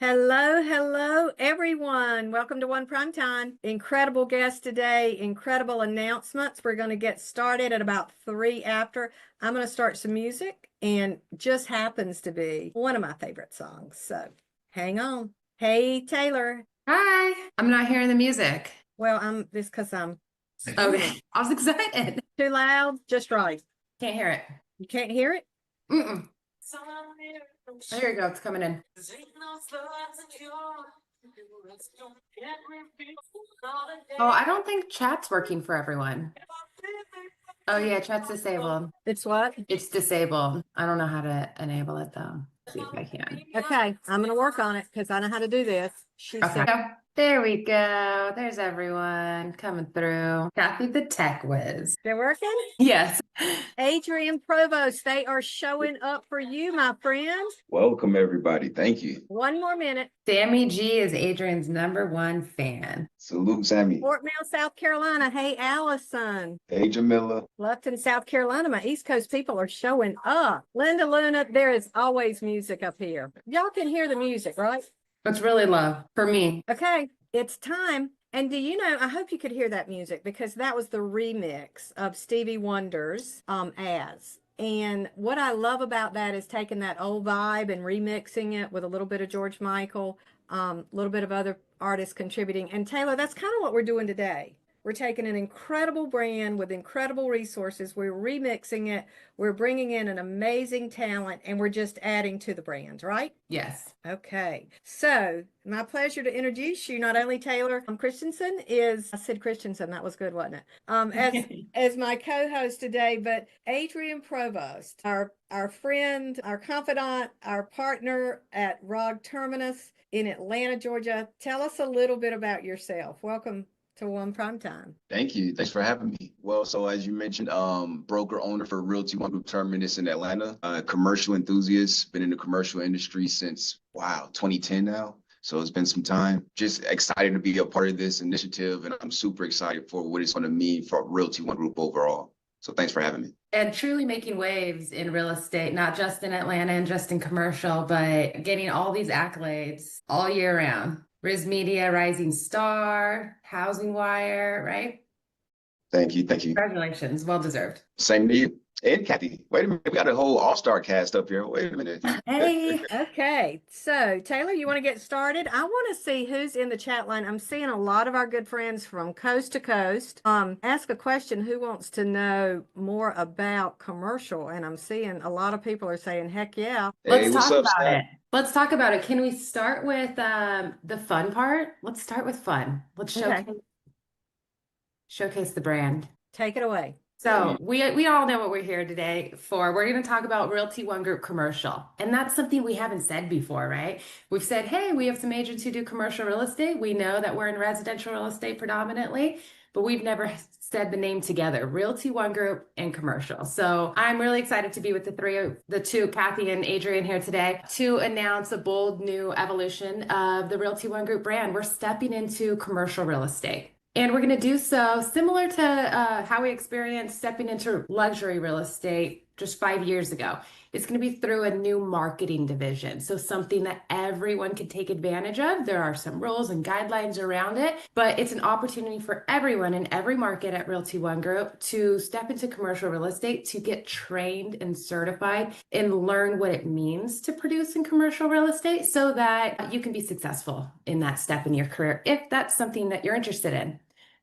Hello, hello, everyone. Welcome to One Primetime. Incredible guest today, incredible announcements. We're going to get started at about 3 after. I'm going to start some music, and just happens to be one of my favorite songs. So hang on. Hey, Taylor. Hi, I'm not hearing the music. Well, I'm this because I'm Okay, I was excited. too loud, just right. Can't hear it. You can't hear it? Mm-mm. Oh, here you go. It's coming in. Oh, I don't think chat's working for everyone. Oh yeah, chat's disabled. It's what? It's disabled. I don't know how to enable it though. See if I can. Okay, I'm going to work on it because I know how to do this. She Okay. said, There we go. There's everyone coming through. Kathy the tech whiz. they're working? Yes. Adrian Provost, they are showing up for you, my friend. Welcome, everybody. Thank you. One more minute. Sammy G is Adrian's #1 fan. Salute, Sammy. Fort Mill, South Carolina. Hey, Allison. Hey, Jamila. Lufton, South Carolina. My East Coast people are showing up. Linda Luna, there is always music up here. Y'all can hear the music, right? It's really low for me. Okay, it's time. And do you know, I hope you could hear that music because that was the remix of Stevie Wonder's As. And what I love about that is taking that old vibe and remixing it with a little bit of George Michael, a little bit of other artists contributing. And Taylor, that's kind of what we're doing today. We're taking an incredible brand with incredible resources. We're remixing it. We're bringing in an amazing talent and we're just adding to the brand, right? Yes. Okay. So my pleasure to introduce you. Not only Taylor Christensen I said Christensen, that was good, wasn't it? As my co-host today, but Adrian Provost, our friend, our confidant, our partner at REITs Terminus in Atlanta, Georgia. Tell us a little bit about yourself. Welcome to One Primetime. Thank you. Thanks for having me. Well, so as you mentioned, broker owner for Realty ONE Group Terminus in Atlanta, commercial enthusiast, been in the commercial industry since, 2010 now. So it's been some time. Just excited to be a part of this initiative, and I'm super excited for what it's going to mean for Realty ONE Group overall. So thanks for having me. And truly making waves in real estate, not just in Atlanta and just in commercial, but getting all these accolades all year round. Riz Media, Rising Star, Housing Wire, right? Thank you. Thank you. Congratulations. Well deserved. Same to you. And Kathy, wait a minute. We got a whole all-star cast up here. Wait a minute. Hey. Okay, so Taylor, you want to get started? I want to see who's in the chat line. I'm seeing a lot of our good friends from coast to coast. Ask a question. Who wants to know more about commercial? And I'm seeing a lot of people are saying, "Heck yeah!" Hey, Let's what's talk up, about Sam? it. Let's talk about it. Can we start with the fun part? Let's start with fun. Let's Okay, showcase the brand. take it away. So we all know what we're here today for. We're going to talk about Realty ONE Group Commercial. And that's something we haven't said before, right? We've said, hey, we have some agents who do commercial real estate. We know that we're in residential real estate predominantly, but we've never said the name together, Realty ONE Group and commercial. So I'm really excited to be with the two, Kathy and Adrian here today to announce a bold new evolution of the Realty ONE Group brand. We're stepping into commercial real estate. And we're going to do so similar to how we experienced stepping into luxury real estate just 5 years ago. It's going to be through a new marketing division. So something that everyone can take advantage of. There are some rules and guidelines around it, but it's an opportunity for everyone in every market at Realty ONE Group to step into commercial real estate, to get trained and certified and learn what it means to produce in commercial real estate so that you can be successful in that step in your career if that's something that you're interested in.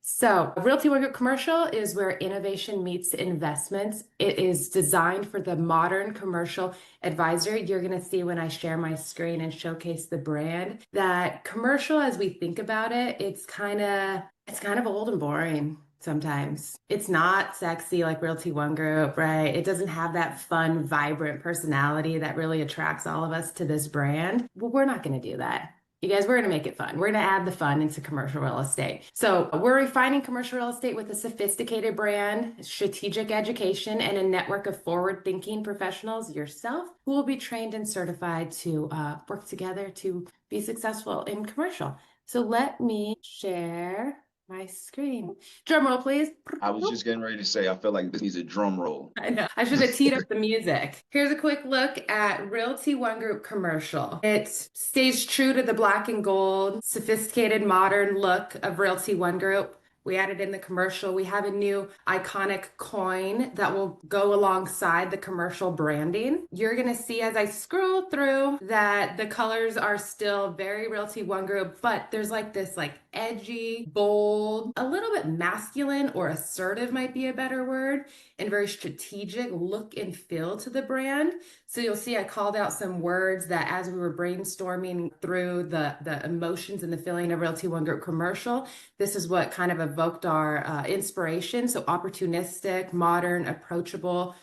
So Realty ONE Group Commercial is where innovation meets investments. It is designed for the modern commercial advisor. You're going to see when I share my screen and showcase the brand that commercial, as we think about it, it's kind of old and boring. Sometimes it's not sexy like Realty ONE Group, right? It doesn't have that fun, vibrant personality that really attracts all of us to this brand. Well, we're not going to do that. You guys, we're going to make it fun. We're going to add the fun into commercial real estate. So we're refining commercial real estate with a sophisticated brand, strategic education, and a network of forward-thinking professionals, yourself, who will be trained and certified to work together to be successful in commercial. So let me share my screen. Drum roll, please. I was just getting ready to say, I feel like this needs a drum roll. I know. I should have teed up the music. Here's a quick look at Realty ONE Group commercial. It stays true to the black and gold, sophisticated, modern look of Realty ONE Group. We added in the commercial. We have a new iconic coin that will go alongside the commercial branding. You're going to see as I scroll through that the colors are still very Realty ONE Group, but there's like this like edgy, bold, a little bit masculine or assertive might be a better word, and very strategic look and feel to the brand. So you'll see I called out some words that as we were brainstorming through the emotions and the feeling of Realty ONE Group commercial, this is what kind of evoked our inspiration. So opportunistic, modern, approachable,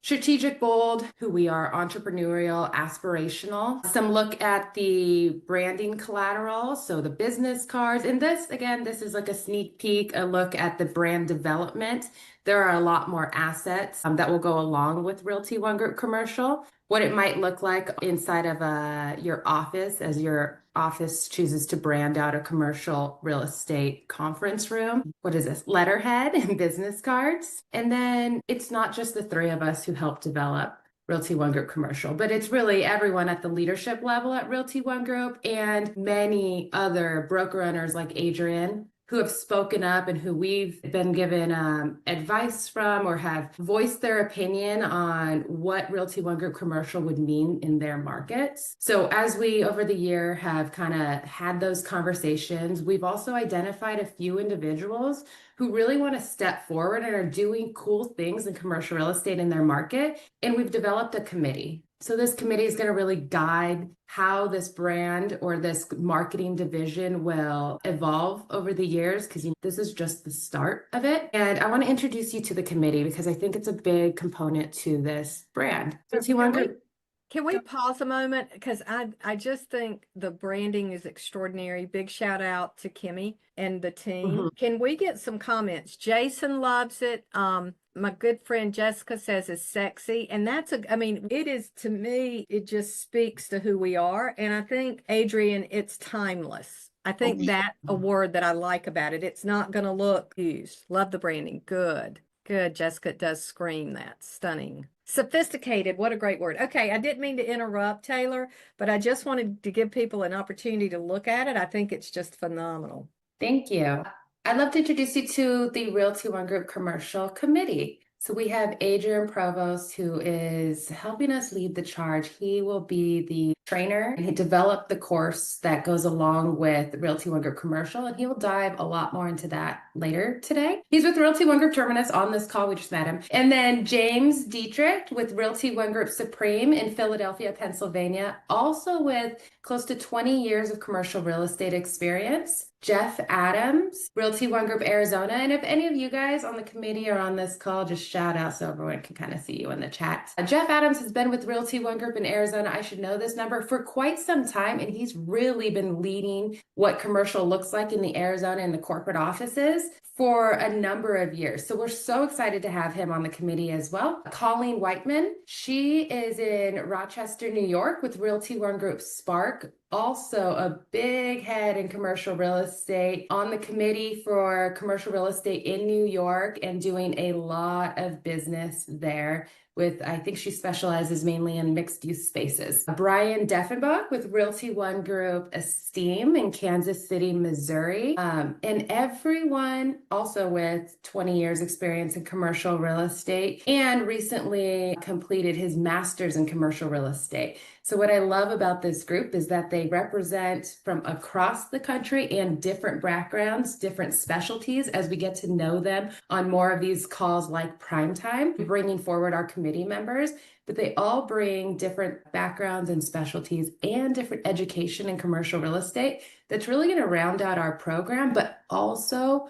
strategic, bold, who we are, entrepreneurial, aspirational. Some look at the branding collateral, so the business cards. And this, again, this is like a sneak peek, a look at the brand development. There are a lot more assets that will go along with Realty ONE Group commercial. What it might look like inside of your office as your office chooses to brand out a commercial real estate conference room. What is this? Letterhead and business cards. And then it's not just the three of us who help develop Realty ONE Group commercial, but it's really everyone at the leadership level at Realty ONE Group and many other broker owners like Adrian, who have spoken up and who we've been given advice from or have voiced their opinion on what Realty ONE Group commercial would mean in their markets. So as we over the year have kind of had those conversations, we've also identified a few individuals who really want to step forward and are doing cool things in commercial real estate in their market. And we've developed a committee. So this committee is going to really guide how this brand or this marketing division will evolve over the years, because this is just the start of it. And I want to introduce you to the committee because I think it's a big component to this brand. Can we pause a moment? Because I just think the branding is extraordinary. Big shout out to Kimmy and the team. Can we get some comments? Jason loves it. My good friend Jessica says it's sexy. And I mean, it is, to me, it just speaks to who we are. And I think, Adrian, it's timeless. I think that's a word that I like about it. It's not going to look used. Love the branding. Good. Good. Jessica does scream that. Stunning. Sophisticated. What a great word. Okay. I didn't mean to interrupt, Taylor, but I just wanted to give people an opportunity to look at it. I think it's just phenomenal. Thank you. I'd love to introduce you to the Realty ONE Group Commercial Committee. So we have Adrian Provost, who is helping us lead the charge. He will be the trainer, and he developed the course that goes along with Realty ONE Group Commercial, and he will dive a lot more into that later today. He's with Realty ONE Group Terminus on this call. We just met him. And then James Dietrich with Realty ONE Group Supreme in Philadelphia, Pennsylvania, also with close to 20 years of commercial real estate experience. Jeff Adams, Realty ONE Group Arizona. And if any of you guys on the committee are on this call, just shout out so everyone can kind of see you in the chat. Jeff Adams has been with Realty ONE Group in Arizona. I should know this number for quite some time. And he's really been leading what commercial looks like in the Arizona and the corporate offices for a number of years. So we're so excited to have him on the committee as well. Colleen Whiteman, she is in Rochester, New York with Realty ONE Group Spark. Also a big head in commercial real estate, on the committee for commercial real estate in New York and doing a lot of business there with, I think she specializes mainly in mixed use spaces. Brian Deffenbach with Realty ONE Group Esteem in Kansas City, Missouri. And everyone also with 20 years experience in commercial real estate and recently completed his master's in commercial real estate. So what I love about this group is that they represent from across the country and different backgrounds, different specialties as we get to know them on more of these calls like Primetime, bringing forward our committee members, but they all bring different backgrounds and specialties and different education in commercial real estate that's really going to round out our program, but also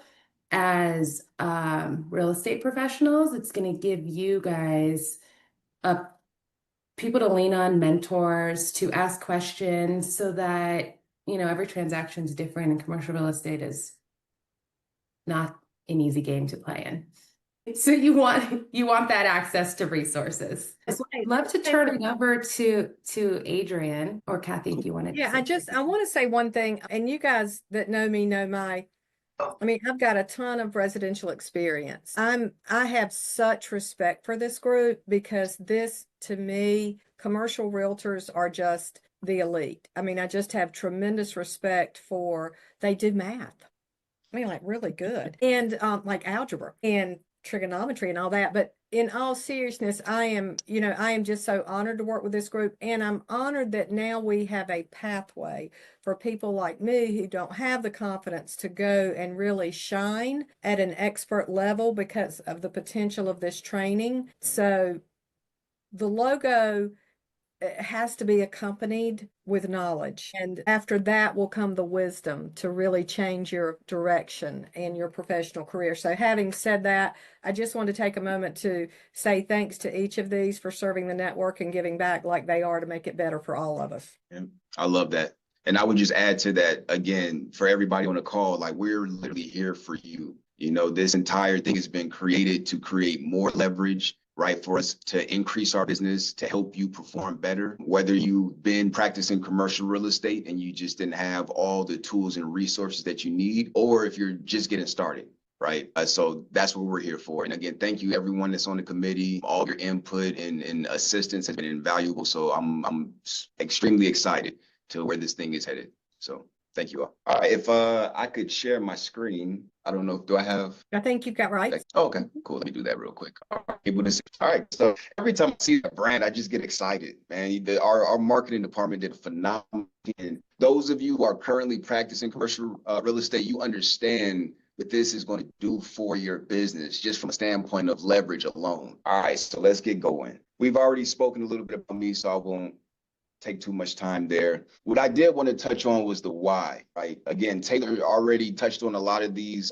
as real estate professionals, it's going to give you guys people to lean on, mentors, to ask questions so that, every transaction is different and commercial real estate is not an easy game to play in. So you want that access to resources. So I'd love to turn it over to Adrian or Kathy if you wanted to. Yeah, I want to say one thing, and you guys that know me know my I mean, I've got a ton of residential experience. I have such respect for this group because this, to me, commercial realtors are just the elite. I mean, I just have tremendous respect for, they do math. I mean, like really good. And like algebra and trigonometry and all that. But in all seriousness, I am just so honored to work with this group. And I'm honored that now we have a pathway for people like me who don't have the confidence to go and really shine at an expert level because of the potential of this training. So the logo, it has to be accompanied with knowledge. And after that will come the wisdom to really change your direction in your professional career. So having said that, I just want to take a moment to say thanks to each of these for serving the network and giving back like they are to make it better for all of us. Yeah, I love that. And I would just add to that again, for everybody on the call, like we're literally here for you. You know, this entire thing has been created to create more leverage, right, for us to increase our business, to help you perform better. Whether you've been practicing commercial real estate and you just didn't have all the tools and resources that you need, or if you're just getting started. Right. So that's what we're here for. And again, thank you everyone that's on the committee. All your input and assistance has been invaluable. So I'm extremely excited to where this thing is headed. So thank you all. All right, if I could share my screen. I don't know, do I have? I think you've got right. Oh, okay, cool. Let me do that real quick. All right, able to see. All right, so every time I see a brand, I just get excited, man. Our marketing department did a phenomenal. And those of you who are currently practicing commercial real estate, you understand what this is going to do for your business, just from a standpoint of leverage alone. All right, so let's get going. We've already spoken a little bit about me, so I won't take too much time there. What I did want to touch on was the why, right? Again, Taylor already touched on a lot of these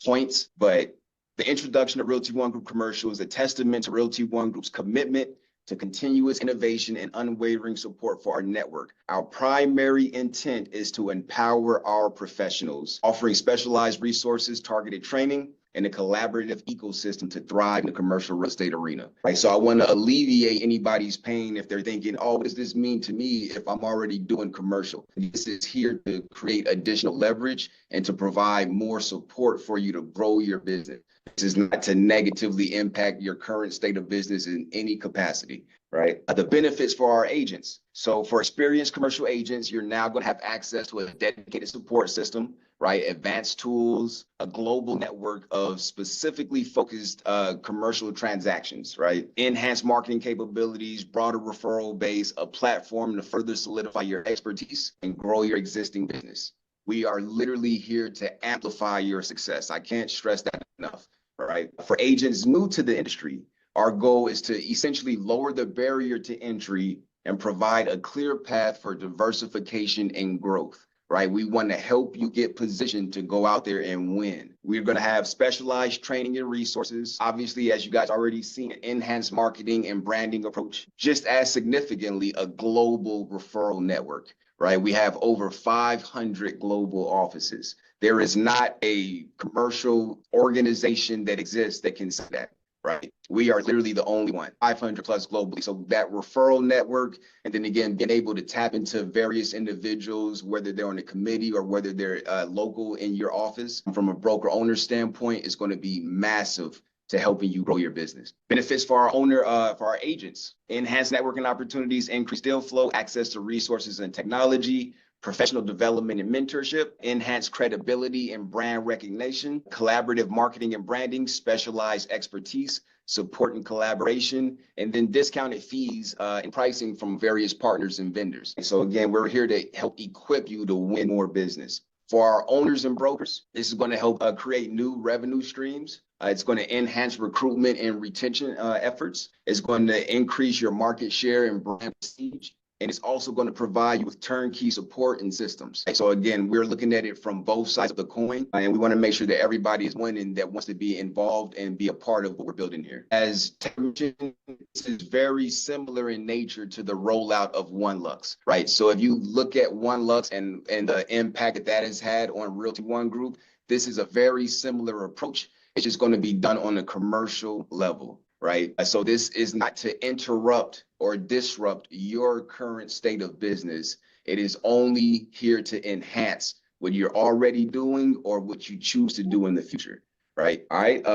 points, but the introduction of Realty ONE Group Commercial is a testament to Realty ONE Group's commitment to continuous innovation and unwavering support for our network. Our primary intent is to empower our professionals, offering specialized resources, targeted training, and a collaborative ecosystem to thrive in the commercial real estate arena. Right. So I want to alleviate anybody's pain if they're thinking, oh, what does this mean to me if I'm already doing commercial? This is here to create additional leverage and to provide more support for you to grow your business. This is not to negatively impact your current state of business in any capacity. Right. The benefits for our agents. So for experienced commercial agents, you're now going to have access to a dedicated support system, right? Advanced tools, a global network of specifically focused commercial transactions, right? Enhanced marketing capabilities, broader referral base, a platform to further solidify your expertise and grow your existing business. We are literally here to amplify your success. I can't stress that enough, right? For agents new to the industry, our goal is to essentially lower the barrier to entry and provide a clear path for diversification and growth, right? We want to help you get positioned to go out there and win. We're going to have specialized training and resources. Obviously, as you guys already seen, enhanced marketing and branding approach, just as significantly, a global referral network, right? We have over 500 global offices. There is not a commercial organization that exists that can say that. Right. We are literally the only one, 500 plus globally. So that referral network, and then again, being able to tap into various individuals, whether they're on a committee or whether they're local in your office, from a broker owner standpoint, is going to be massive to helping you grow your business. Benefits for our agents, enhanced networking opportunities, increased deal flow, access to resources and technology, professional development and mentorship, enhanced credibility and brand recognition, collaborative marketing and branding, specialized expertise, support and collaboration, and then discounted fees and pricing from various partners and vendors. So again, we're here to help equip you to win more business. For our owners and brokers, this is going to help create new revenue streams. It's going to enhance recruitment and retention efforts. It's going to increase your market share and brand prestige. And it's also going to provide you with turnkey support and systems. So again, we're looking at it from both sides of the coin, and we want to make sure that everybody is winning that wants to be involved and be a part of what we're building here. As Taylor mentioned, this is very similar in nature to the rollout of ONE LUXE, right? So if you look at ONE LUXE and the impact that that has had on Realty ONE Group, this is a very similar approach. It's just going to be done on a commercial level. Right. So this is not to interrupt or disrupt your current state of business. It is only here to enhance what you're already doing or what you choose to do in the future, right? All right.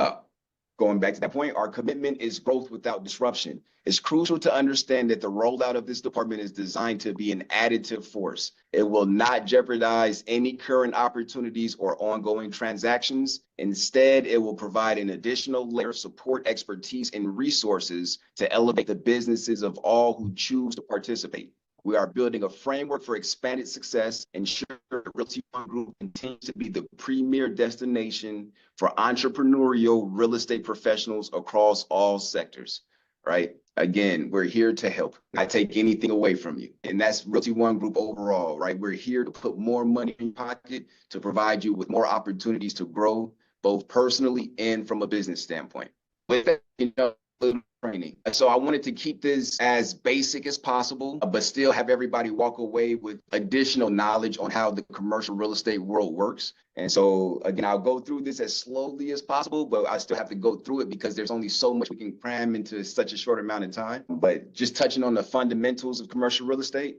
Going back to that point, our commitment is growth without disruption. It's crucial to understand that the rollout of this department is designed to be an additive force. It will not jeopardize any current opportunities or ongoing transactions. Instead, it will provide an additional layer of support, expertise, and resources to elevate the businesses of all who choose to participate. We are building a framework for expanded success, ensure Realty ONE Group continues to be the premier destination for entrepreneurial real estate professionals across all sectors, right? Again, we're here to help, not take anything away from you. And that's Realty ONE Group overall, right? We're here to put more money in your pocket, to provide you with more opportunities to grow, both personally and from a business standpoint. With that, training. So I wanted to keep this as basic as possible, but still have everybody walk away with additional knowledge on how the commercial real estate world works. And so again, I'll go through this as slowly as possible, but I still have to go through it because there's only so much we can cram into such a short amount of time. But just touching on the fundamentals of commercial real estate.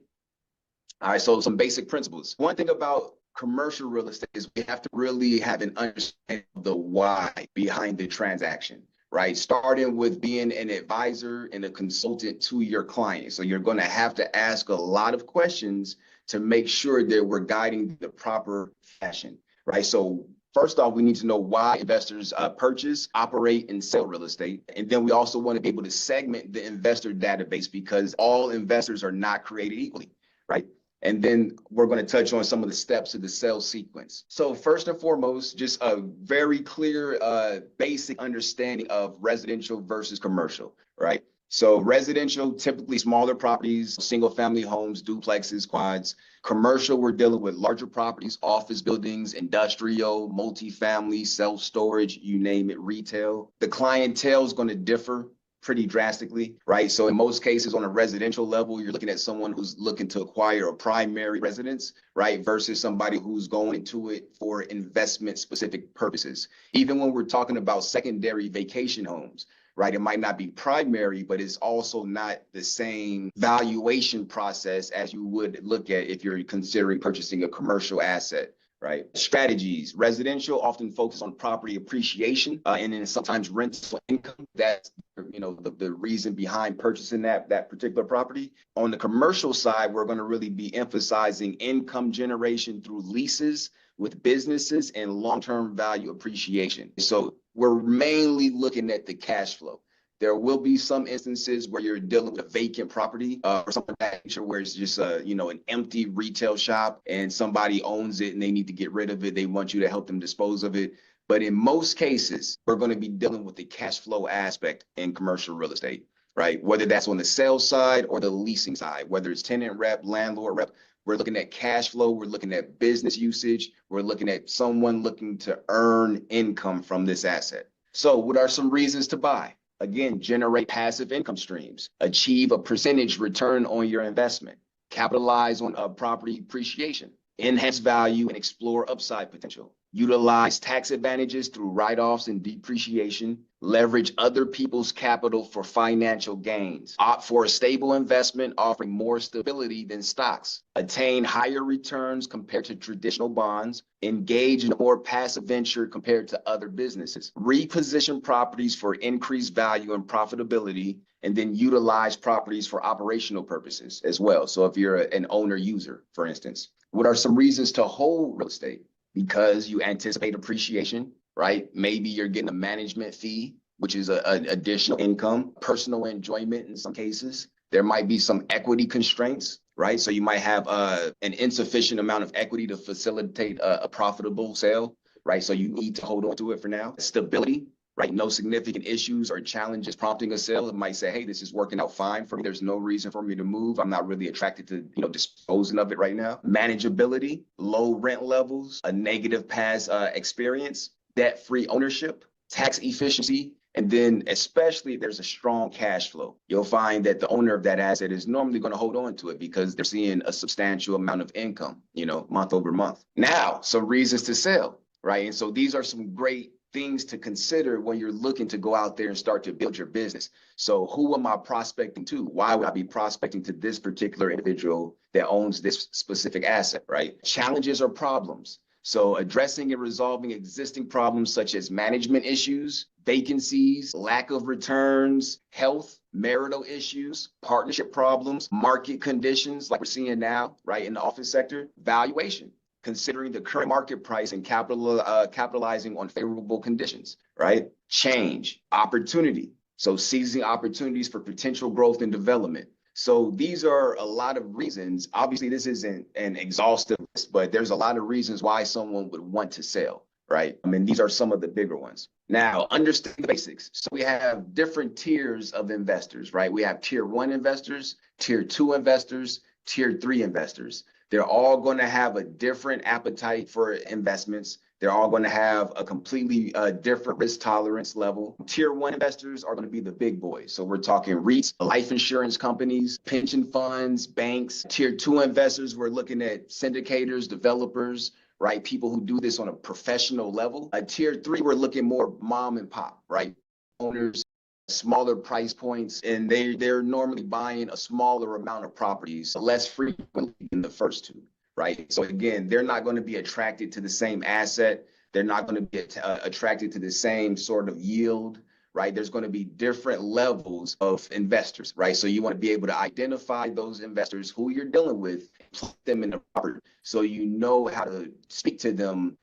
All right, so some basic principles. One thing about commercial real estate is we have to really have an understanding of the why behind the transaction. Right, starting with being an advisor and a consultant to your client. So you're going to have to ask a lot of questions to make sure that we're guiding the proper fashion, right? So first off, we need to know why investors purchase, operate, and sell real estate. And then we also want to be able to segment the investor database because all investors are not created equally, right? And then we're going to touch on some of the steps of the sales sequence. So first and foremost, just a very clear, basic understanding of residential versus commercial, right? So residential, typically smaller properties, single family homes, duplexes, quads. Commercial, we're dealing with larger properties, office buildings, industrial, multifamily, self-storage, you name it, retail. The clientele is going to differ pretty drastically, right? So in most cases on a residential level, you're looking at someone who's looking to acquire a primary residence, right? Versus somebody who's going into it for investment specific purposes. Even when we're talking about secondary vacation homes, right? It might not be primary, but it's also not the same valuation process as you would look at if you're considering purchasing a commercial asset. Right. Strategies. Residential often focus on property appreciation and then sometimes rental income. That's the reason behind purchasing that particular property. On the commercial side, we're going to really be emphasizing income generation through leases with businesses and long-term value appreciation. So we're mainly looking at the cash flow. There will be some instances where you're dealing with a vacant property or something of that nature where it's just an empty retail shop and somebody owns it and they need to get rid of it. They want you to help them dispose of it. But in most cases, we're going to be dealing with the cash flow aspect in commercial real estate, right? Whether that's on the sales side or the leasing side, whether it's tenant rep, landlord rep, we're looking at cash flow. We're looking at business usage. We're looking at someone looking to earn income from this asset. So what are some reasons to buy? Again, generate passive income streams, achieve a percentage return on your investment, capitalize on property appreciation, enhance value and explore upside potential, utilize tax advantages through write-offs and depreciation, leverage other people's capital for financial gains, opt for a stable investment offering more stability than stocks, attain higher returns compared to traditional bonds, engage in a more passive venture compared to other businesses, reposition properties for increased value and profitability, and then utilize properties for operational purposes as well. So if you're an owner user, for instance, what are some reasons to hold real estate? Because you anticipate appreciation, right? Maybe you're getting a management fee, which is an additional income, personal enjoyment in some cases. There might be some equity constraints, right? So you might have an insufficient amount of equity to facilitate a profitable sale, right? So you need to hold on to it for now. Stability, right? No significant issues or challenges prompting a sale. It might say, hey, this is working out fine for me. There's no reason for me to move. I'm not really attracted to, disposing of it right now. Manageability, low rent levels, a negative past experience, debt-free ownership, tax efficiency, and then especially if there's a strong cash flow. You'll find that the owner of that asset is normally going to hold on to it because they're seeing a substantial amount of income, month over month. Now, some reasons to sell, right? And so these are some great things to consider when you're looking to go out there and start to build your business. So who am I prospecting to? Why would I be prospecting to this particular individual that owns this specific asset, right? Challenges or problems. So addressing and resolving existing problems such as management issues, vacancies, lack of returns, health, marital issues, partnership problems, market conditions like we're seeing now, right, in the office sector, valuation, considering the current market price and capitalizing on favorable conditions, right? Change, opportunity. So seizing opportunities for potential growth and development. So these are a lot of reasons. Obviously, this isn't an exhaustive list, but there's a lot of reasons why someone would want to sell, right? I mean, these are some of the bigger ones. Now, understand the basics. So we have different tiers of investors, right? We have tier 1 investors, tier 2 investors, tier 3 investors. They're all going to have a different appetite for investments. They're all going to have a completely different risk tolerance level. Tier 1 investors are going to be the big boys. So we're talking REITs, life insurance companies, pension funds, banks. Tier 2 investors, we're looking at syndicators, developers, right? People who do this on a professional level. Tier 3, we're looking more mom and pop, right? Owners, smaller price points, and they're normally buying a smaller amount of properties less frequently than the first two. Right. So again, they're not going to be attracted to the same asset. They're not going to be attracted to the same sort of yield. Right. There's going to be different levels of investors. Right. So you want to be able to identify those investors who you're dealing with, put them in the property so you know how to speak to them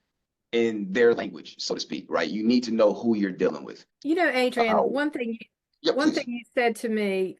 in their language, so to speak. Right. You need to know who you're dealing with. You know, Adrian, one thing you said to me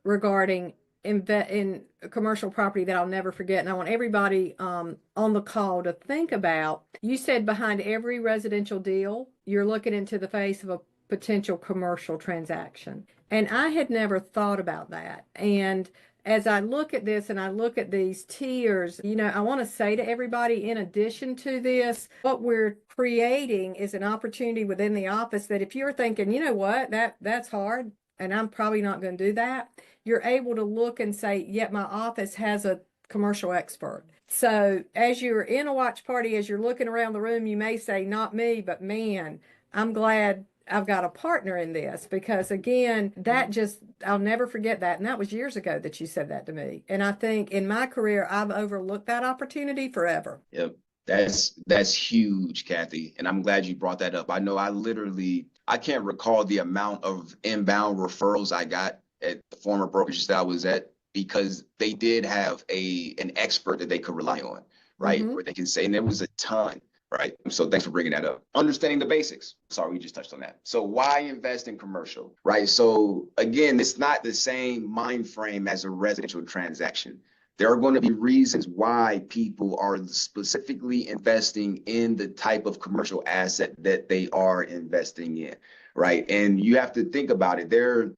regarding in commercial property that I'll never forget, and I want everybody on the call to think about. You said behind every residential deal, you're looking into the face of a potential commercial transaction. And I had never thought about that. And as I look at this and I look at these tiers, you know, I want to say to everybody, in addition to this, what we're creating is an opportunity within the office that if you're thinking, you know what, that's hard, and I'm probably not going to do that, you're able to look and say, yep, my office has a commercial expert. So as you're in a watch party, as you're looking around the room, you may say, not me, but man, I'm glad I've got a partner in this, because again, that just, I'll never forget that. And that was years ago that you said that to me. And I think in my career, I've overlooked that opportunity forever. Yep. That's huge, Kathy. And I'm glad you brought that up. I know I can't recall the amount of inbound referrals I got at the former brokerage that I was at, because they did have an expert that they could rely on, right? Where they can say, and there was a ton, right? So thanks for bringing that up. Understanding the basics. Sorry, we just touched on that. So why invest in commercial, right? So again, it's not the same mind frame as a residential transaction. There are going to be reasons why people are specifically investing in the type of commercial asset that they are investing in, right? And you have to think about it. They're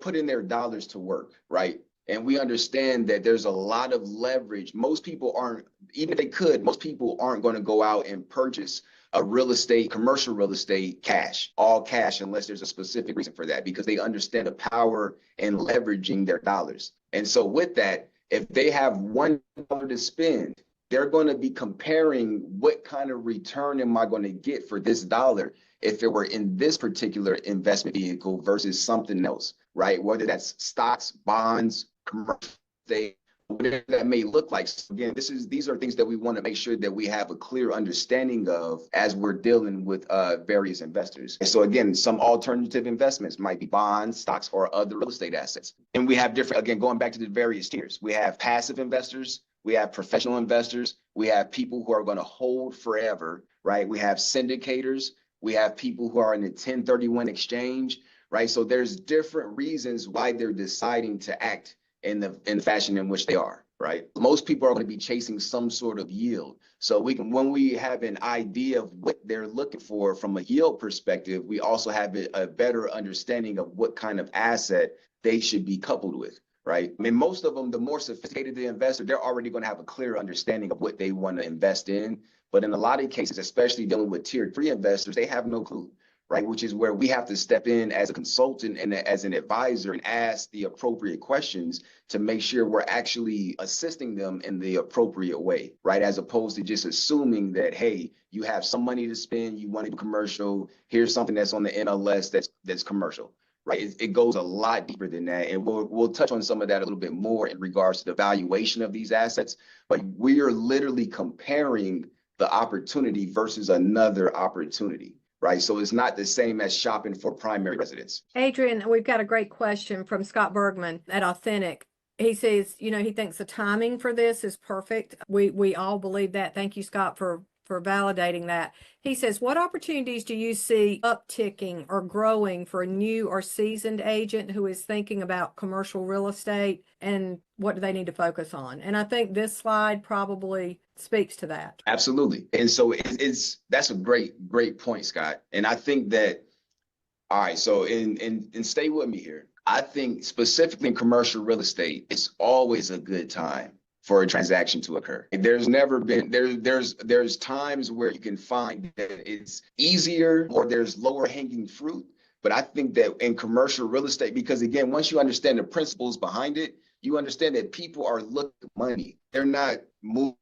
putting their dollars to work, right? And we understand that there's a lot of leverage. Most people aren't, even if they could, most people aren't going to go out and purchase a commercial real estate all cash, unless there's a specific reason for that, because they understand the power in leveraging their dollars. And so with that, if they have $1 to spend, they're going to be comparing what kind of return am I going to get for this dollar if it were in this particular investment vehicle versus something else, right? Whether that's stocks, bonds, commercial estate, whatever that may look like. So again, these are things that we want to make sure that we have a clear understanding of as we're dealing with various investors. And so again, some alternative investments might be bonds, stocks, or other real estate assets. And we have different, again, going back to the various tiers, we have passive investors, we have professional investors, we have people who are going to hold forever, right? We have syndicators, we have people who are in the 1031 exchange, right? So there's different reasons why they're deciding to act in the fashion in which they are, right? Most people are going to be chasing some sort of yield. So when we have an idea of what they're looking for from a yield perspective, we also have a better understanding of what kind of asset they should be coupled with, right? I mean, most of them, the more sophisticated the investor, they're already going to have a clear understanding of what they want to invest in. But in a lot of cases, especially dealing with tier 3 investors, they have no clue, right? Which is where we have to step in as a consultant and as an advisor and ask the appropriate questions to make sure we're actually assisting them in the appropriate way, right? As opposed to just assuming that, hey, you have some money to spend, you want to do commercial, here's something that's on the MLS that's commercial, right? It goes a lot deeper than that. And we'll touch on some of that a little bit more in regards to the valuation of these assets. But we are literally comparing the opportunity versus another opportunity, right? So it's not the same as shopping for primary residence. Adrian, we've got a great question from Scott Bergman at Authentic. He says, you know, he thinks the timing for this is perfect. We all believe that. Thank you, Scott, for validating that. He says, what opportunities do you see upticking or growing for a new or seasoned agent who is thinking about commercial real estate, and what do they need to focus on? And I think this slide probably speaks to that. Absolutely. And so that's a great point, Scott. And I think that, all right, so and stay with me here. I think specifically in commercial real estate, it's always a good time for a transaction to occur. There's never been there's times where you can find that it's easier or there's lower hanging fruit. But I think that in commercial real estate, because again, once you understand the principles behind it, you understand that people are looking at money. They're not moved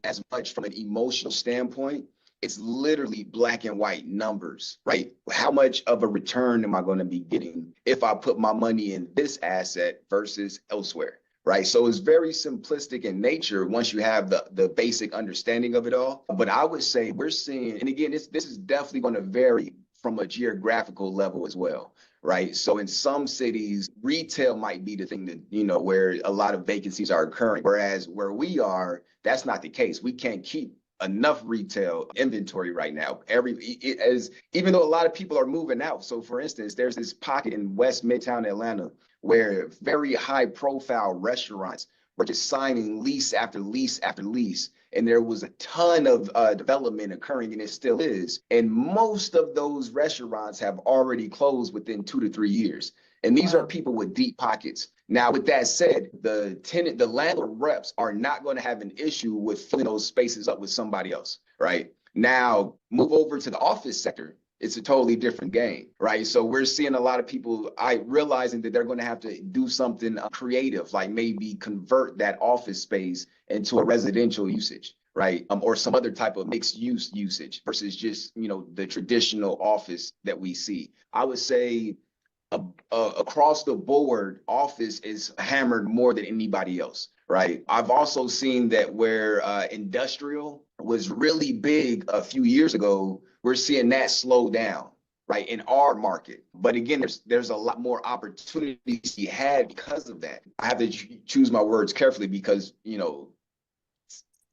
as much from an emotional standpoint. It's literally black and white numbers, right? How much of a return am I going to be getting if I put my money in this asset versus elsewhere, right? So it's very simplistic in nature once you have the basic understanding of it all. But I would say we're seeing, and again, this is definitely going to vary from a geographical level as well, right? So in some cities, retail might be the thing that, you know, where a lot of vacancies are occurring. Whereas where we are, that's not the case. We can't keep enough retail inventory right now. Even though a lot of people are moving out. So for instance, there's this pocket in West Midtown Atlanta where very high profile restaurants were just signing lease after lease after lease. And there was a ton of development occurring, and it still is. And most of those restaurants have already closed within 2 to 3 years. And these are people with deep pockets. Now, with that said, the landlord reps are not going to have an issue with filling those spaces up with somebody else, right? Now, move over to the office sector. It's a totally different game, right? So we're seeing a lot of people realizing that they're going to have to do something creative, like maybe convert that office space into a residential usage, right? Or some other type of mixed use usage versus just, you know, the traditional office that we see. I would say across the board, office is hammered more than anybody else, right? I've also seen that where industrial was really big a few years ago, we're seeing that slow down, right, in our market. But again, there's a lot more opportunities you had because of that. I have to choose my words carefully because, you know,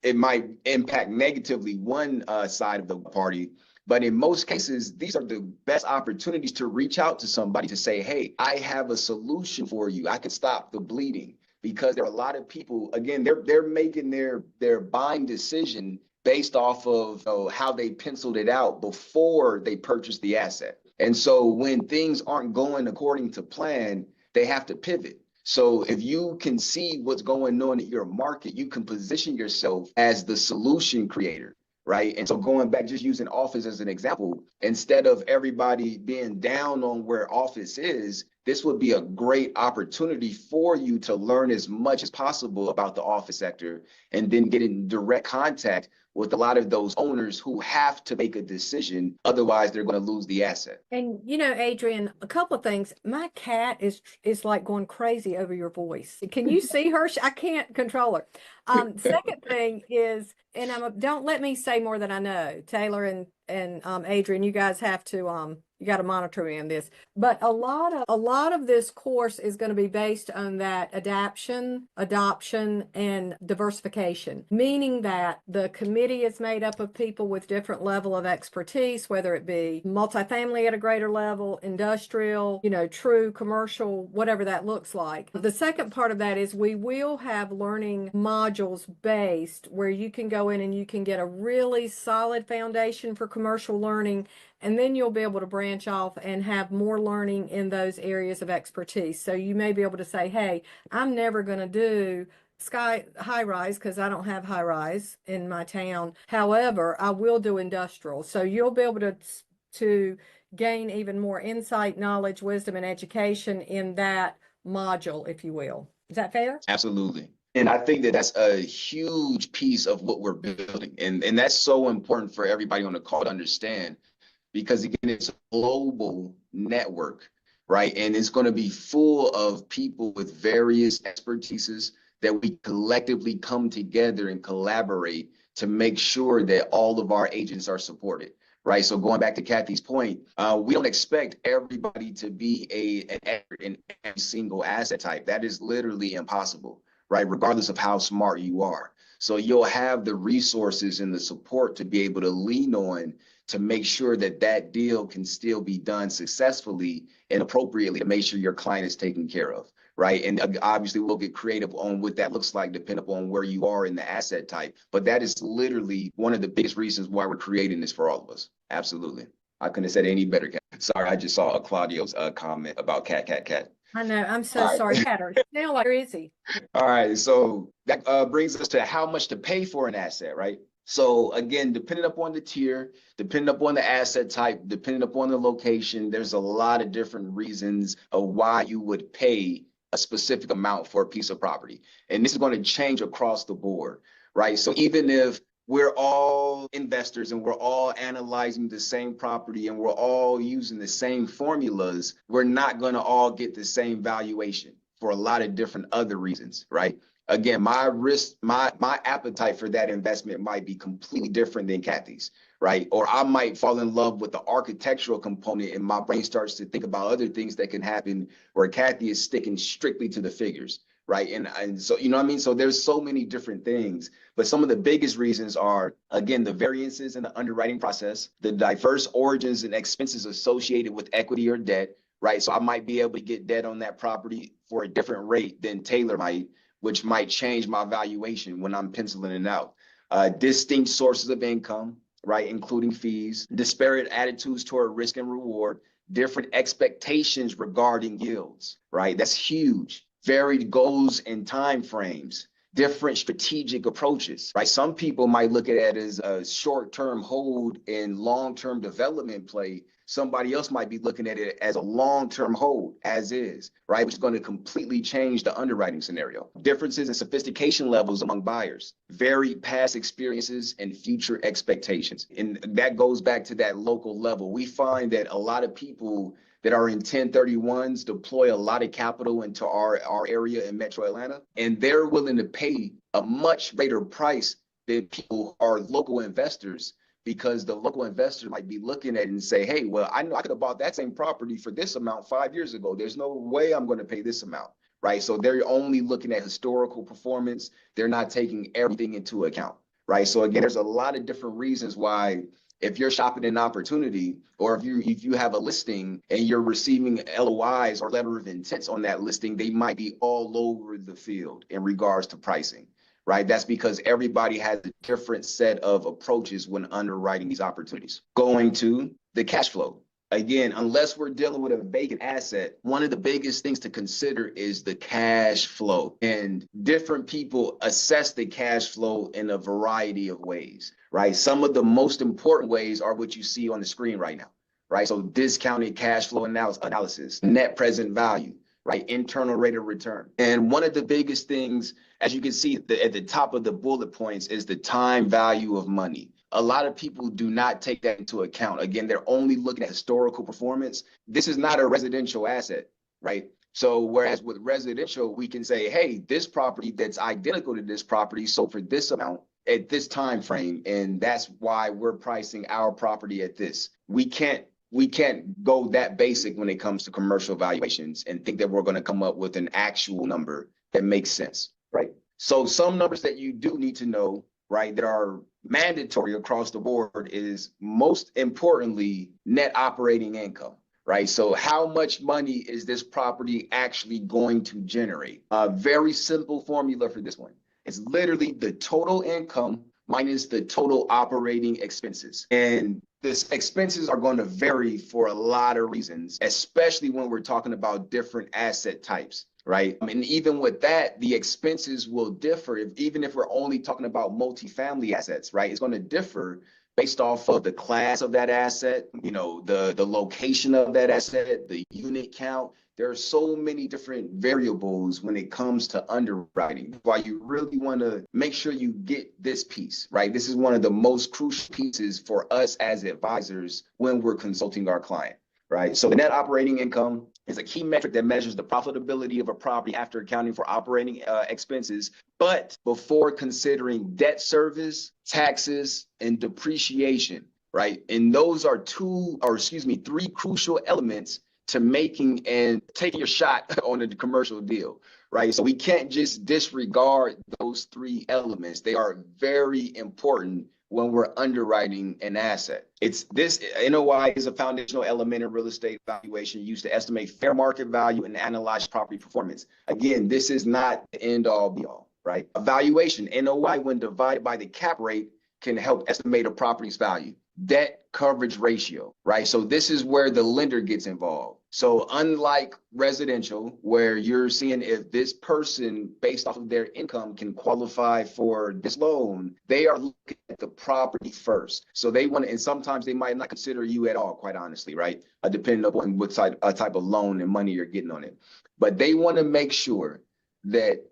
it might impact negatively one side of the party. But in most cases, these are the best opportunities to reach out to somebody to say, hey, I have a solution for you. I can stop the bleeding, because there are a lot of people, again, they're making their buying decision based off of how they penciled it out before they purchased the asset. And so when things aren't going according to plan, they have to pivot. So if you can see what's going on in your market, you can position yourself as the solution creator. Right. And so going back, just using office as an example, instead of everybody being down on where office is, this would be a great opportunity for you to learn as much as possible about the office sector and then get in direct contact with a lot of those owners who have to make a decision. Otherwise, they're going to lose the asset. And you know, Adrian, a couple of things. My cat is like going crazy over your voice. Can you see her? I can't control her. Second thing is, and don't let me say more than I know. Taylor and Adrian, you guys have to you got to monitor me on this. But a lot of this course is going to be based on that adoption, and diversification, meaning that the committee is made up of people with different level of expertise, whether it be multifamily at a greater level, industrial, you know, true commercial, whatever that looks like. The second part of that is we will have learning modules based where you can go in and you can get a really solid foundation for commercial learning. And then you'll be able to branch off and have more learning in those areas of expertise. So you may be able to say, hey, I'm never going to do high rise because I don't have high rise in my town. However, I will do industrial. So you'll be able to gain even more insight, knowledge, wisdom, and education in that module, if you will. Is that fair? Absolutely. And I think that that's a huge piece of what we're building. And that's so important for everybody on the call to understand. Because again, it's a global network, right? And it's going to be full of people with various expertises that we collectively come together and collaborate to make sure that all of our agents are supported. Right. So going back to Kathy's point, we don't expect everybody to be an expert in every single asset type. That is literally impossible, right? Regardless of how smart you are. So you'll have the resources and the support to be able to lean on to make sure that that deal can still be done successfully and appropriately to make sure your client is taken care of. Right. And obviously we'll get creative on what that looks like depending upon where you are in the asset type. But that is literally one of the biggest reasons why we're creating this for all of us. Absolutely. I couldn't have said it any better, Kat. Sorry, I just saw a Claudio's comment about cat. I know. I'm so All right. sorry, Heather. Now like crazy. All right. So that brings us to how much to pay for an asset, right? So again, depending upon the tier, depending upon the asset type, depending upon the location, there's a lot of different reasons of why you would pay a specific amount for a piece of property. And this is going to change across the board, right? So even if we're all investors and we're all analyzing the same property and we're all using the same formulas, we're not going to all get the same valuation for a lot of different other reasons, right? Again, my risk, my appetite for that investment might be completely different than Kathy's, right? Or I might fall in love with the architectural component and my brain starts to think about other things that can happen where Kathy is sticking strictly to the figures, right? And so, you know what I mean? So there's so many different things, but some of the biggest reasons are, again, the variances in the underwriting process, the diverse origins and expenses associated with equity or debt, right? So I might be able to get debt on that property for a different rate than Taylor might, which might change my valuation when I'm penciling it out. Distinct sources of income, right, including fees, disparate attitudes toward risk and reward, different expectations regarding yields, right? That's huge. Varied goals and time frames, different strategic approaches, right? Some people might look at it as a short-term hold and long-term development play. Somebody else might be looking at it as a long-term hold, as is, right? Which is going to completely change the underwriting scenario. Differences in sophistication levels among buyers, varied past experiences and future expectations. And that goes back to that local level. We find that a lot of people that are in 1031s deploy a lot of capital into our area in Metro Atlanta, and they're willing to pay a much greater price than people who are local investors, because the local investor might be looking at it and say, hey, well, I know I could have bought that same property for this amount 5 years ago. There's no way I'm going to pay this amount, right? So they're only looking at historical performance. They're not taking everything into account, right? So again, there's a lot of different reasons why if you're shopping an opportunity, or if you have a listing and you're receiving LOIs or letter of intents on that listing, they might be all over the field in regards to pricing, right? That's because everybody has a different set of approaches when underwriting these opportunities. Going to the cash flow. Again, unless we're dealing with a vacant asset, one of the biggest things to consider is the cash flow. And different people assess the cash flow in a variety of ways, right? Some of the most important ways are what you see on the screen right now, right? So discounted cash flow analysis, net present value, right? Internal rate of return. And one of the biggest things, as you can see at the top of the bullet points, is the time value of money. A lot of people do not take that into account. Again, they're only looking at historical performance. This is not a residential asset, right? So whereas with residential, we can say, hey, this property that's identical to this property sold for this amount at this time frame, and that's why we're pricing our property at this. We can't go that basic when it comes to commercial valuations and think that we're going to come up with an actual number that makes sense, right? So some numbers that you do need to know, right, that are mandatory across the board is, most importantly, net operating income, right? So how much money is this property actually going to generate? A very simple formula for this one. It's literally the total income minus the total operating expenses. And these expenses are going to vary for a lot of reasons, especially when we're talking about different asset types, right? And even with that, the expenses will differ. Even if we're only talking about multifamily assets, right? It's going to differ based off of the class of that asset, you know, the location of that asset, the unit count. There are so many different variables when it comes to underwriting. Why you really want to make sure you get this piece, right? This is one of the most crucial pieces for us as advisors when we're consulting our client, right? So the net operating income is a key metric that measures the profitability of a property after accounting for operating expenses, but before considering debt service, taxes, and depreciation, right? And those are three crucial elements to making and taking your shot on a commercial deal, right? So we can't just disregard those three elements. They are very important when we're underwriting an asset. It's this NOI is a foundational element in real estate valuation used to estimate fair market value and analyze property performance. Again, this is not the end all be all, right? A valuation, NOI, when divided by the cap rate, can help estimate a property's value. Debt coverage ratio, right? So this is where the lender gets involved. So unlike residential, where you're seeing if this person, based off of their income, can qualify for this loan, they are looking at the property first. So they want to, and sometimes they might not consider you at all, quite honestly, right? Depending upon what type of loan and money you're getting on it. But they want to make sure that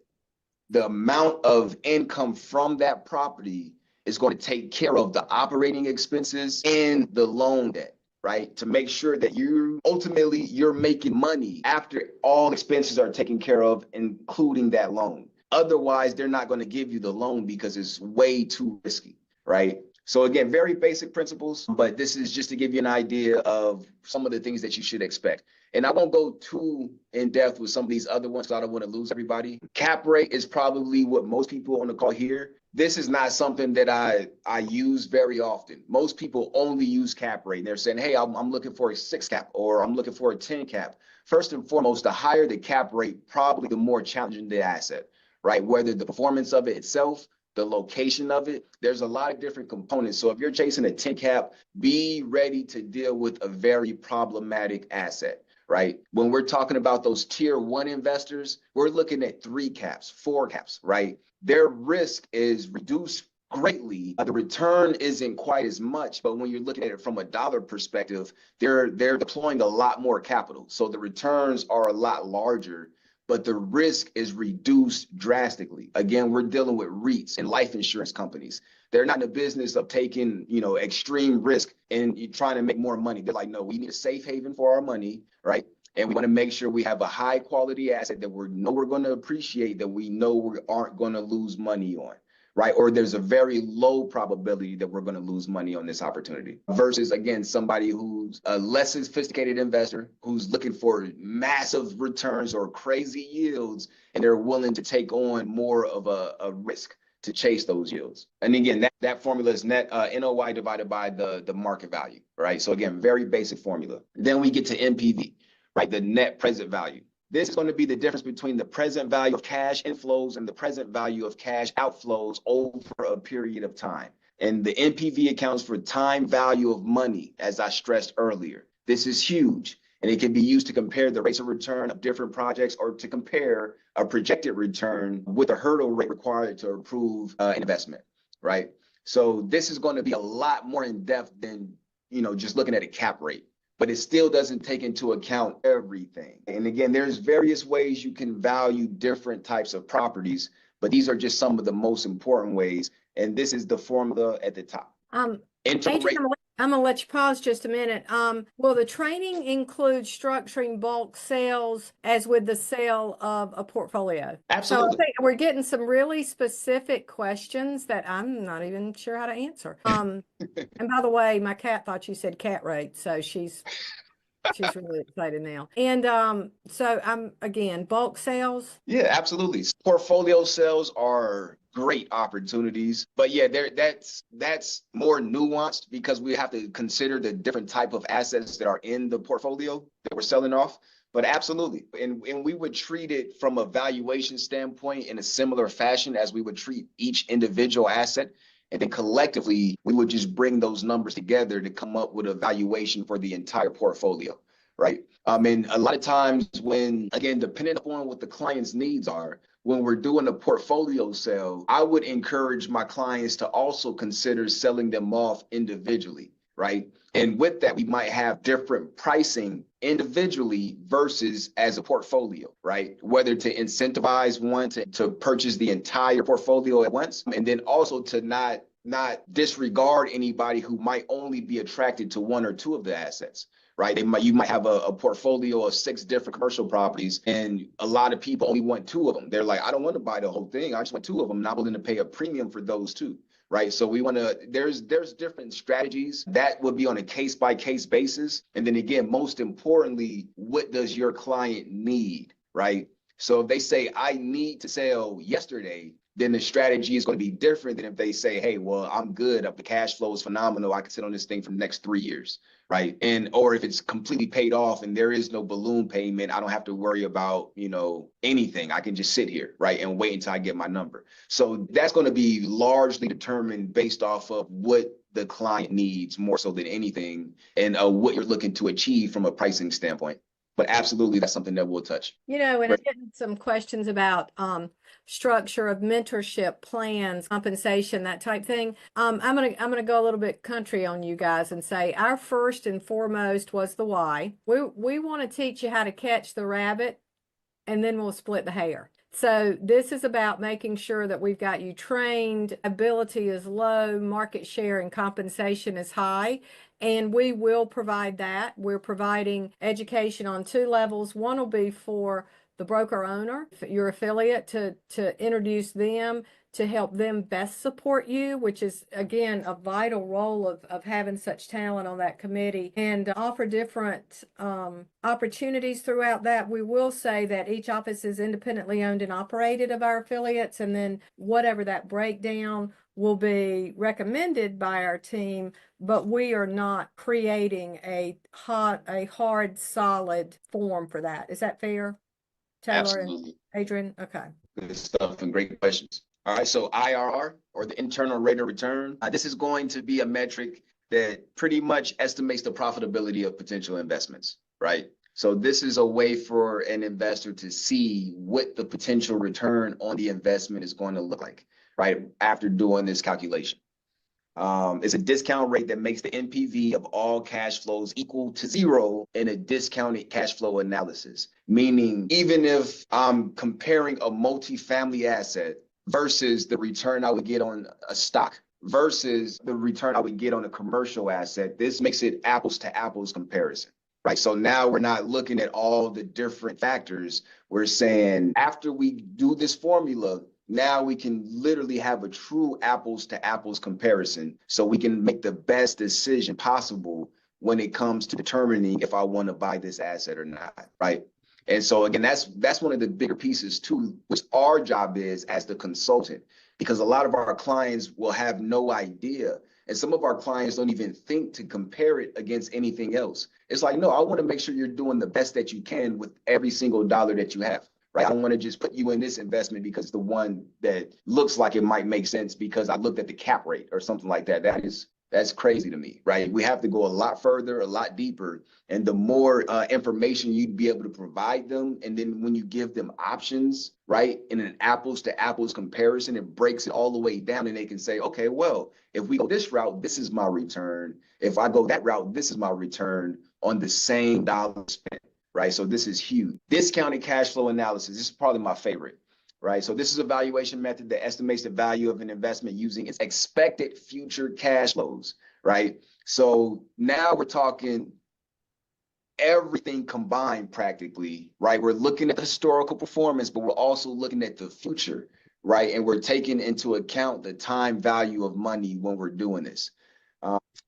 the amount of income from that property is going to take care of the operating expenses and the loan debt, right? To make sure that you're making money after all expenses are taken care of, including that loan. Otherwise, they're not going to give you the loan because it's way too risky, right? So again, very basic principles, but this is just to give you an idea of some of the things that you should expect. And I won't go too in depth with some of these other ones because I don't want to lose everybody. Cap rate is probably what most people on the call hear. This is not something that I use very often. Most people only use cap rate. They're saying, hey, I'm looking for a 6 cap or I'm looking for a 10 cap. First and foremost, the higher the cap rate, probably the more challenging the asset, right? Whether the performance of it itself, the location of it, there's a lot of different components. So if you're chasing a 10 cap, be ready to deal with a very problematic asset, right? When we're talking about those tier 1 investors, we're looking at 3 caps, 4 caps, right? Their risk is reduced greatly. The return isn't quite as much, but when you're looking at it from a dollar perspective, they're deploying a lot more capital. So the returns are a lot larger, but the risk is reduced drastically. Again, we're dealing with REITs and life insurance companies. They're not in the business of taking, extreme risk and trying to make more money. They're like, no, we need a safe haven for our money, right? And we want to make sure we have a high quality asset that we know we're going to appreciate, that we know we aren't going to lose money on, right? Or there's a very low probability that we're going to lose money on this opportunity versus, again, somebody who's a less sophisticated investor who's looking for massive returns or crazy yields, and they're willing to take on more of a risk to chase those yields. And again, that formula is net NOI divided by the market value, right? So again, very basic formula. Then we get to NPV, right? The net present value. This is going to be the difference between the present value of cash inflows and the present value of cash outflows over a period of time. And the NPV accounts for time value of money, as I stressed earlier. This is huge, and it can be used to compare the rates of return of different projects or to compare a projected return with a hurdle rate required to approve an investment, right? So this is going to be a lot more in depth than, just looking at a cap rate. But it still doesn't take into account everything. And again, there's various ways you can value different types of properties, but these are just some of the most important ways. And this is the formula at the top. Adrian, I'm gonna let you pause just a minute. Will the training include structuring bulk sales as with the sale of a portfolio? Absolutely. So I think we're getting some really specific questions that I'm not even sure how to answer. And by the way, my cat thought you said cat rate, so she's really excited now. And so again, bulk sales. Yeah, absolutely. Portfolio sales are great opportunities, but yeah, that's more nuanced because we have to consider the different type of assets that are in the portfolio that we're selling off. But absolutely, and we would treat it from a valuation standpoint in a similar fashion as we would treat each individual asset. And then collectively, we would just bring those numbers together to come up with a valuation for the entire portfolio, right? And a lot of times when, again, depending upon what the client's needs are, when we're doing a portfolio sale, I would encourage my clients to also consider selling them off individually, right? And with that, we might have different pricing individually versus as a portfolio, right? Whether to incentivize one to purchase the entire portfolio at once, and then also to not disregard anybody who might only be attracted to one or two of the assets, right? You might have a portfolio of 6 different commercial properties, and a lot of people only want 2 of them. They're like, I don't want to buy the whole thing. I just want 2 of them. Not willing to pay a premium for those 2. Right. So we want to, there's different strategies that would be on a case by case basis. And then again, most importantly, what does your client need? Right. So if they say, I need to sell yesterday, then the strategy is going to be different than if they say, hey, well, I'm good. The cash flow is phenomenal. I can sit on this thing for the next 3 years. Right. And or if it's completely paid off and there is no balloon payment, I don't have to worry about, anything. I can just sit here, right, and wait until I get my number. So that's going to be largely determined based off of what the client needs more so than anything, and what you're looking to achieve from a pricing standpoint. But absolutely, that's something that we'll touch. And I'm getting some questions about structure of mentorship plans, compensation, that type thing. I'm gonna go a little bit country on you guys and say our first and foremost was the why. We want to teach you how to catch the rabbit, and then we'll split the hair. So this is about making sure that we've got you trained, ability is low, market share and compensation is high. And we will provide that. We're providing education on 2 levels. One will be for the broker owner, your affiliate, to introduce them, to help them best support you, which is, again, a vital role of having such talent on that committee, and offer different opportunities throughout that. We will say that each office is independently owned and operated of our affiliates, and then whatever that breakdown will be recommended by our team, but we are not creating a hard, solid form for that. Is that fair, Taylor and Absolutely. Adrian? Okay. Good stuff and great questions. All right, so IRR, or the internal rate of return, this is going to be a metric that pretty much estimates the profitability of potential investments, right? So this is a way for an investor to see what the potential return on the investment is going to look like, right, after doing this calculation. It's a discount rate that makes the NPV of all cash flows equal to 0 in a discounted cash flow analysis. Meaning, even if I'm comparing a multifamily asset versus the return I would get on a stock versus the return I would get on a commercial asset, this makes it apples to apples comparison. Right. So now we're not looking at all the different factors. We're saying after we do this formula, now we can literally have a true apples to apples comparison, so we can make the best decision possible when it comes to determining if I want to buy this asset or not, right? And so again, that's one of the bigger pieces too, which our job is as the consultant, because a lot of our clients will have no idea. And some of our clients don't even think to compare it against anything else. It's like, no, I want to make sure you're doing the best that you can with every single dollar that you have. Right? I don't want to just put you in this investment because it's the one that looks like it might make sense because I looked at the cap rate or something like that. That's crazy to me, right? We have to go a lot further, a lot deeper. And the more information you'd be able to provide them, and then when you give them options, right, in an apples to apples comparison, it breaks it all the way down, and they can say, okay, well, if we go this route, this is my return. If I go that route, this is my return on the same dollar spent. Right. So this is huge. Discounted cash flow analysis. This is probably my favorite. Right. So this is a valuation method that estimates the value of an investment using its expected future cash flows. Right. So now we're talking everything combined practically. Right. We're looking at the historical performance, but we're also looking at the future. Right. And we're taking into account the time value of money when we're doing this.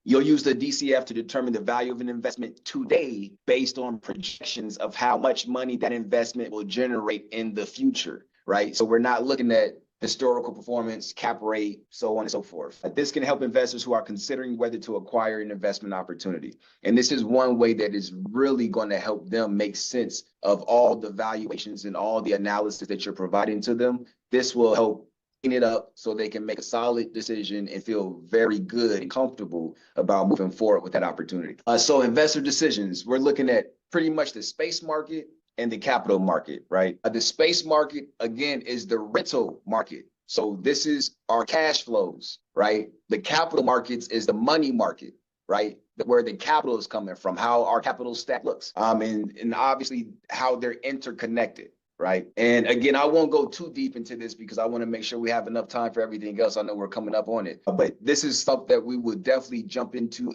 You'll use the DCF to determine the value of an investment today based on projections of how much money that investment will generate in the future, right? So we're not looking at historical performance, cap rate, so on and so forth. This can help investors who are considering whether to acquire an investment opportunity. And this is one way that is really going to help them make sense of all the valuations and all the analysis that you're providing to them. This will help clean it up so they can make a solid decision and feel very good and comfortable about moving forward with that opportunity. So investor decisions, we're looking at pretty much the space market and the capital market, right? The space market, again, is the rental market. So this is our cash flows, right? The capital markets is the money market, right? Where the capital is coming from, how our capital stack looks, and obviously how they're interconnected. right? And again, I won't go too deep into this because I want to make sure we have enough time for everything else. I know we're coming up on it, but this is stuff that we would definitely jump into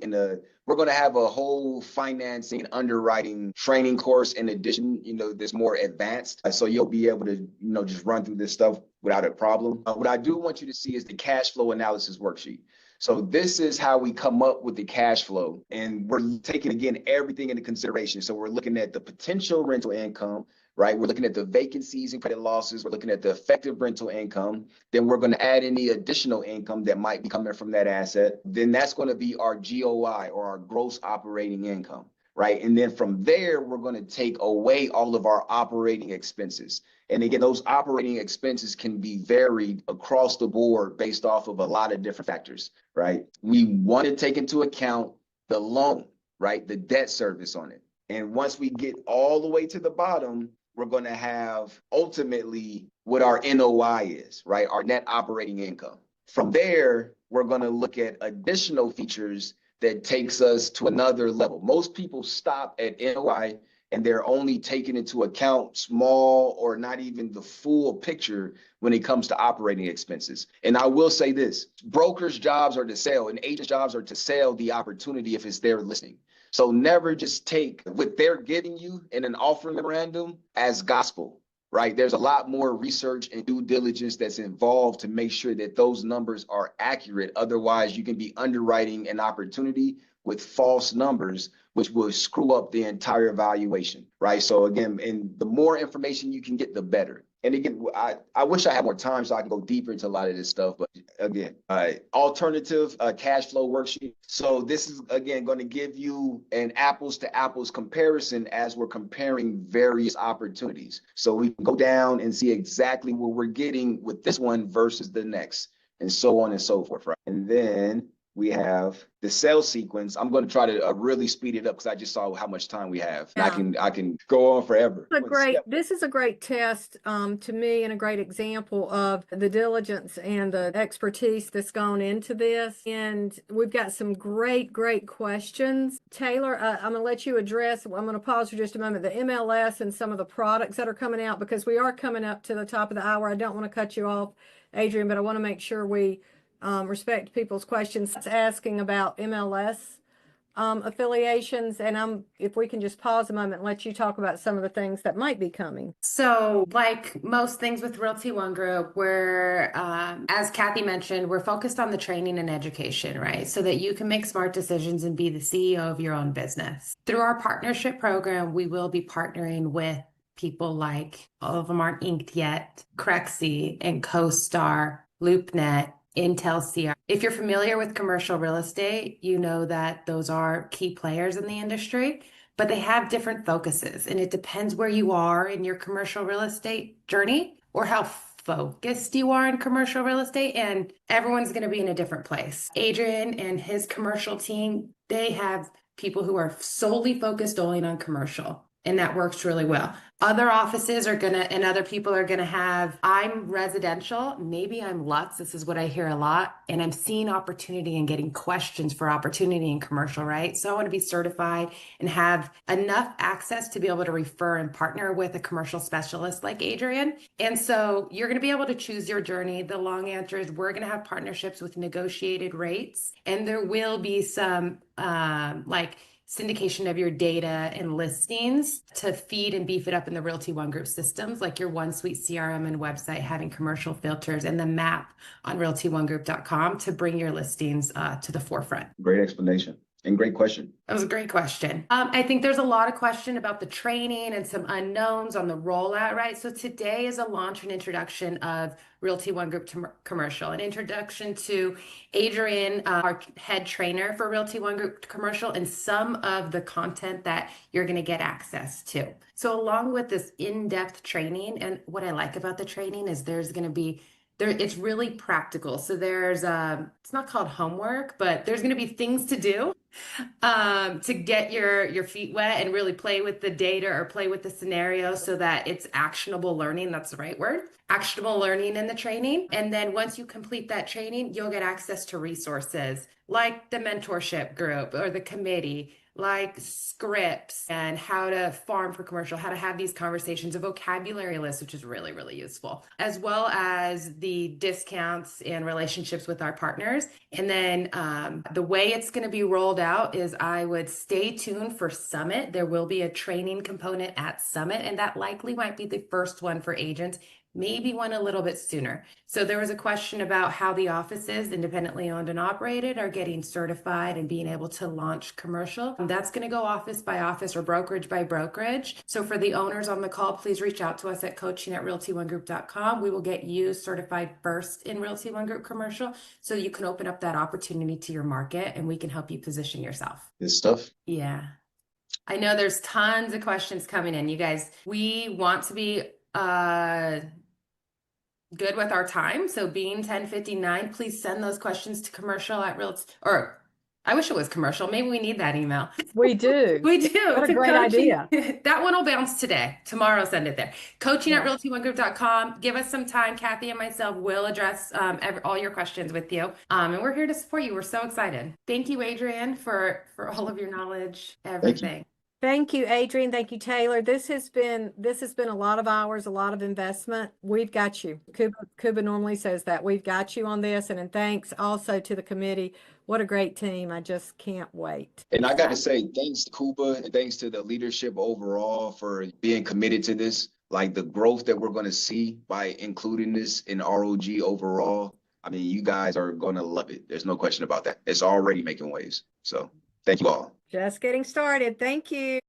we're going to have a whole financing and underwriting training course in addition, that's more advanced. So you'll be able to, just run through this stuff without a problem. What I do want you to see is the cash flow analysis worksheet. So this is how we come up with the cash flow. And we're taking, again, everything into consideration. So we're looking at the potential rental income, right? We're looking at the vacancies and credit losses. We're looking at the effective rental income. Then we're going to add any additional income that might be coming from that asset. Then that's going to be our GOI, or our gross operating income, right? And then from there, we're going to take away all of our operating expenses. And again, those operating expenses can be varied across the board based off of a lot of different factors, right? We want to take into account the loan, right? The debt service on it. And once we get all the way to the bottom, we're going to have ultimately what our NOI is, right? Our net operating income. From there, we're going to look at additional features that takes us to another level. Most people stop at NOI and they're only taking into account small or not even the full picture when it comes to operating expenses. And I will say this, brokers' jobs are to sell and agents' jobs are to sell the opportunity if it's there listening. So never just take what they're giving you in an offer memorandum as gospel, right? There's a lot more research and due diligence that's involved to make sure that those numbers are accurate. Otherwise, you can be underwriting an opportunity with false numbers, which will screw up the entire valuation, right? So again, and the more information you can get, the better. And again, I wish I had more time so I can go deeper into a lot of this stuff. But again, alternative cash flow worksheet. So this is, again, going to give you an apples to apples comparison as we're comparing various opportunities. So we can go down and see exactly what we're getting with this one versus the next, and so on and so forth, right? And then we have the sales sequence. I'm going to try to really speed it up because I just saw how much time we have. Yeah. And I can go on forever. This is a great test to me, and a great example of the diligence and the expertise that's gone into this. And we've got some great questions. Taylor, I'm going to let you address, I'm going to pause for just a moment, the MLS and some of the products that are coming out, because we are coming up to the top of the hour. I don't want to cut you off, Adrian, but I want to make sure we respect people's questions. It's asking about MLS affiliations, and if we can just pause a moment and let you talk about some of the things that might be coming. So, like most things with Realty ONE Group, we're, as Kathy mentioned, we're focused on the training and education, right? So that you can make smart decisions and be the CEO of your own business. Through our partnership program, we will be partnering with people like, all of them aren't inked yet, Crexi and CoStar, LoopNet, Intel CR. If you're familiar with commercial real estate, you know that those are key players in the industry, but they have different focuses, and it depends where you are in your commercial real estate journey or how focused you are in commercial real estate, and everyone's going to be in a different place. Adrian and his commercial team, they have people who are solely focused only on commercial, and that works really well. Other offices are and other people are gonna have, I'm residential, maybe I'm Lux, this is what I hear a lot, and I'm seeing opportunity and getting questions for opportunity in commercial, right? So I wanna be certified and have enough access to be able to refer and partner with a commercial specialist like Adrian. And so you're gonna be able to choose your journey. The long answer is we're gonna have partnerships with negotiated rates, and there will be some syndication of your data and listings to feed and beef it up in the Realty ONE Group systems, like your OneSuite CRM and website having commercial filters, and the map on realtyonegroup.com to bring your listings to the forefront. Great explanation and great question. That was a great question. I think there's a lot of question about the training and some unknowns on the rollout, right? So today is a launch and introduction of Realty ONE Group Commercial, an introduction to Adrian, our head trainer for Realty ONE Group Commercial, and some of the content that you're going to get access to. So along with this in-depth training, and what I like about the training is there's going to be it's really practical. So there's it's not called homework, but there's going to be things to do to get your feet wet and really play with the data or play with the scenario so that it's actionable learning. That's the right word. Actionable learning in the training. And then once you complete that training, you'll get access to resources like the mentorship group or the committee, like scripts and how to farm for commercial, how to have these conversations, a vocabulary list, which is really, really useful, as well as the discounts and relationships with our partners. And then the way it's going to be rolled out is I would stay tuned for Summit. There will be a training component at Summit, and that likely might be the first one for agents, maybe one a little bit sooner. So there was a question about how the offices, independently owned and operated, are getting certified and being able to launch commercial. That's going to go office by office or brokerage by brokerage. So for the owners on the call, please reach out to us at coaching@realtyonegroup.com. We will get you certified first in Realty One Group Commercial so you can open up that opportunity to your market and we can help you position yourself. Good stuff. Yeah. I know there's tons of questions coming in. You guys, we want to be good with our time. So being 10:59, please send those questions to commercial at Realty, or I wish it was commercial. Maybe we need that email. We do. We do. What a To great coaching- idea. That one will bounce today. Tomorrow, send it there. Coaching Yeah. at realtyonegroup.com. Give us some time. Kathy and myself will address all your questions with you. And we're here to support you. We're so excited. Thank you, Adrian, for all of your knowledge, everything. Thank you, Adrian. Thank you, Taylor. This has been a lot of hours, a lot of investment. We've got you. Kuba normally says that. We've got you on this. And thanks also to the committee. What a great team. I just can't wait. And I got to say, thanks to Kuba and thanks to the leadership overall for being committed to this. Like the growth that we're going to see by including this in ROG overall. I mean, you guys are going to love it. There's no question about that. It's already making waves. So thank you all. Just getting started. Thank you.